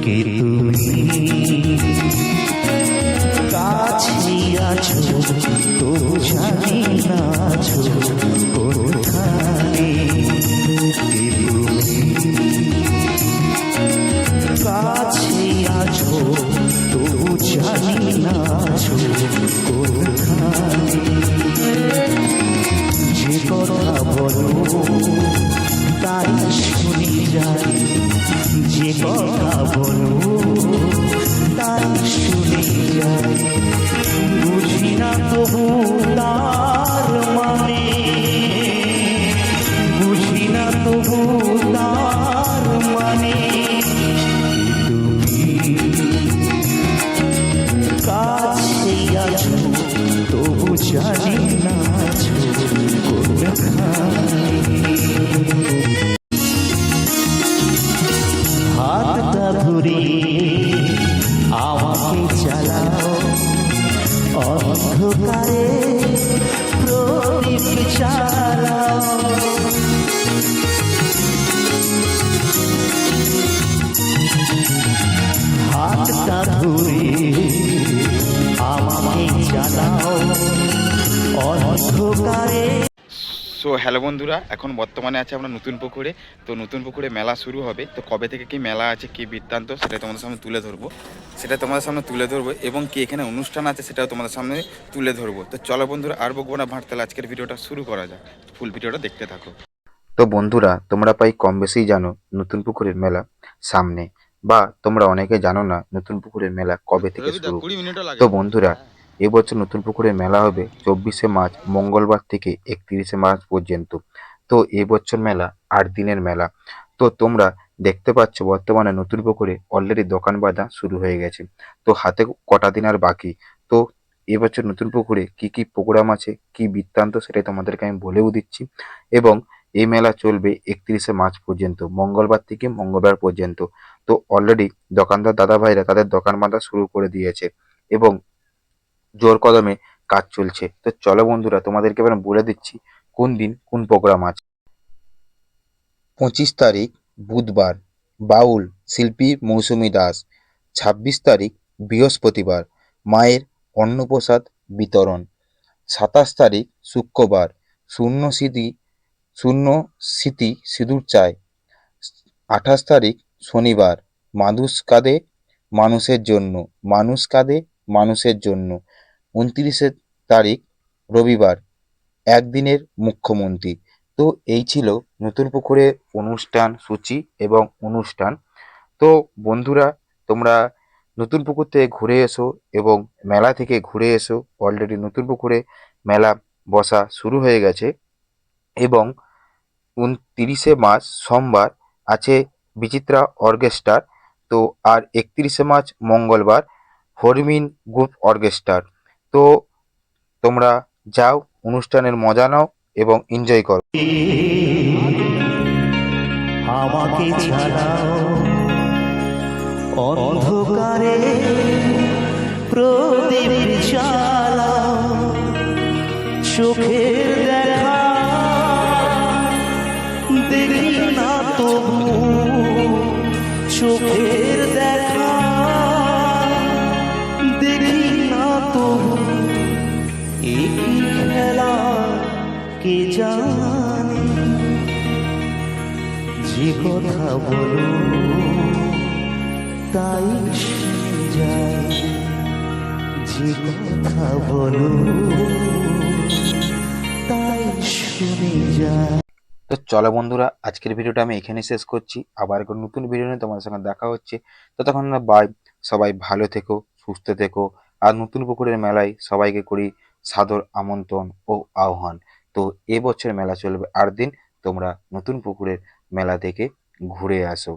কে তুমি কাছে আছো তবু জানি না আছো কোথায়। কে তুমি কাছে আছো তবু জানি না আছো কোথায়। যে কথা বলো তাই শুনি যায়, যে কথা বলো তাই শুনে যায়। বুঝি না তবু তার মানে, বুঝি না তবু তার মানে। তুমি কাছে আছো তবু জানি না আছো কোথায়। হাতটা ধরে আমাকে চালাও, অন্ধকারে প্রদীপ চালাও। হাতটা ধরে আমাকে চালাও, অন্ধকারে। সো হ্যালো বন্ধুরা, এখন বর্তমানে আছে আমরা নতুন পুকুরে। তো নতুন পুকুরে মেলা শুরু হবে। তো কবে থেকে কি মেলা আছে, কি বৃত্তান্ত, সেটা তোমাদের সামনে তুলে ধরবো এবং কি এখানে অনুষ্ঠান আছে সেটাও তোমাদের সামনে তুলে ধরবো। তো চলো বন্ধুরা, আর বকবো না ভাট, তাহলে আজকের ভিডিওটা শুরু করা যাক। ফুল ভিডিওটা দেখতে থাকো। তো বন্ধুরা, তোমরা প্রায় কম বেশি জানো নতুন পুকুরের মেলা সামনে, বা তোমরা অনেকে জানো না নতুন পুকুরের মেলা কবে থেকে শুরু। তো বন্ধুরা, এবছর নতুন পুকুরের মেলা হবে 24শে মার্চ মঙ্গলবার থেকে 31শে মার্চ পর্যন্ত। তো এবছর মেলা 8 দিনের মেলা। তো তোমরা দেখতে পাচ্ছ বর্তমানে নতুন পুকুরে অলরেডি দোকান বাঁধা শুরু হয়ে গেছে। তো হাতে কটা দিন আর বাকি। তো এবছর নতুন পুকুরে কি কি প্রোগ্রাম আছে, কি বৃত্তান্ত, সেটাই তোমাদেরকে আমি বলেও দিচ্ছি। এবং এই মেলা চলবে 31শে মার্চ পর্যন্ত, মঙ্গলবার থেকে মঙ্গলবার পর্যন্ত। তো অলরেডি দোকানদার দাদা ভাইরা তাদের দোকান বাঁধা শুরু করে দিয়েছে এবং জোর কদমে কাজ চলছে। তো চলো বন্ধুরা, তোমাদেরকে এবার বলে দিচ্ছি কোন দিন কোন প্রোগ্রাম আছে। 25 তারিখ বুধবার, বাউল শিল্পী মৌসুমী দাস। 26 তারিখ বৃহস্পতিবার, মায়ের অন্নপ্রসাদ বিতরণ। 27 তারিখ শুক্রবার, শূন্য স্মৃতি সিঁদুর চায়। 28 তারিখ শনিবার, মানুষ কাঁদে মানুষের জন্য, মানুষ কাঁদে মানুষের জন্য। 29 তারিখ রবিবার, একদিনের মুখ্যমন্ত্রী। তো এই ছিল নতুন পুকুরে অনুষ্ঠান সূচি এবং অনুষ্ঠান। তো বন্ধুরা, তোমরা নতুন পুকুর থেকে ঘুরে এসো এবং মেলা থেকে ঘুরে এসো। অলরেডি নতুন পুকুরে মেলা বসা শুরু হয়ে গেছে এবং 29শে মার্চ সোমবার আছে বিচিত্রা অর্কেস্ট্রার। তো আর 31শে মার্চ মঙ্গলবার হরমিন গ্রুপ অর্কেস্ট্রার। তো তোমরা যাও, অনুষ্ঠানের মজা নাও এবং এনজয় করো। আমাকে চালাও, অন্ধকারে প্রদীপ চালাও। চোখের দেখা দেখি না তবু, চোখের দেখা দেখি না তবু। এই খেলা কে জানে, যে কথা বলো তাই শুনে যায়, যে কথা বলো তাই শুনে যায়। তো চলো বন্ধুরা, আজকের ভিডিওটা আমি এখানে শেষ করছি। আবার একটা নতুন ভিডিও নিয়ে তোমাদের সঙ্গে দেখা হচ্ছে। ততক্ষণ না, বাই। সবাই ভালো থেকো, সুস্থ থেকো। আর নতুন পুকুরের মেলায় সবাইকে করি সাদর আমন্ত্রণ ও আহ্বান। তো এবছর মেলা চলবে 8 দিন। তোমরা নতুন পুকুরের মেলা থেকে ঘুরে আসো।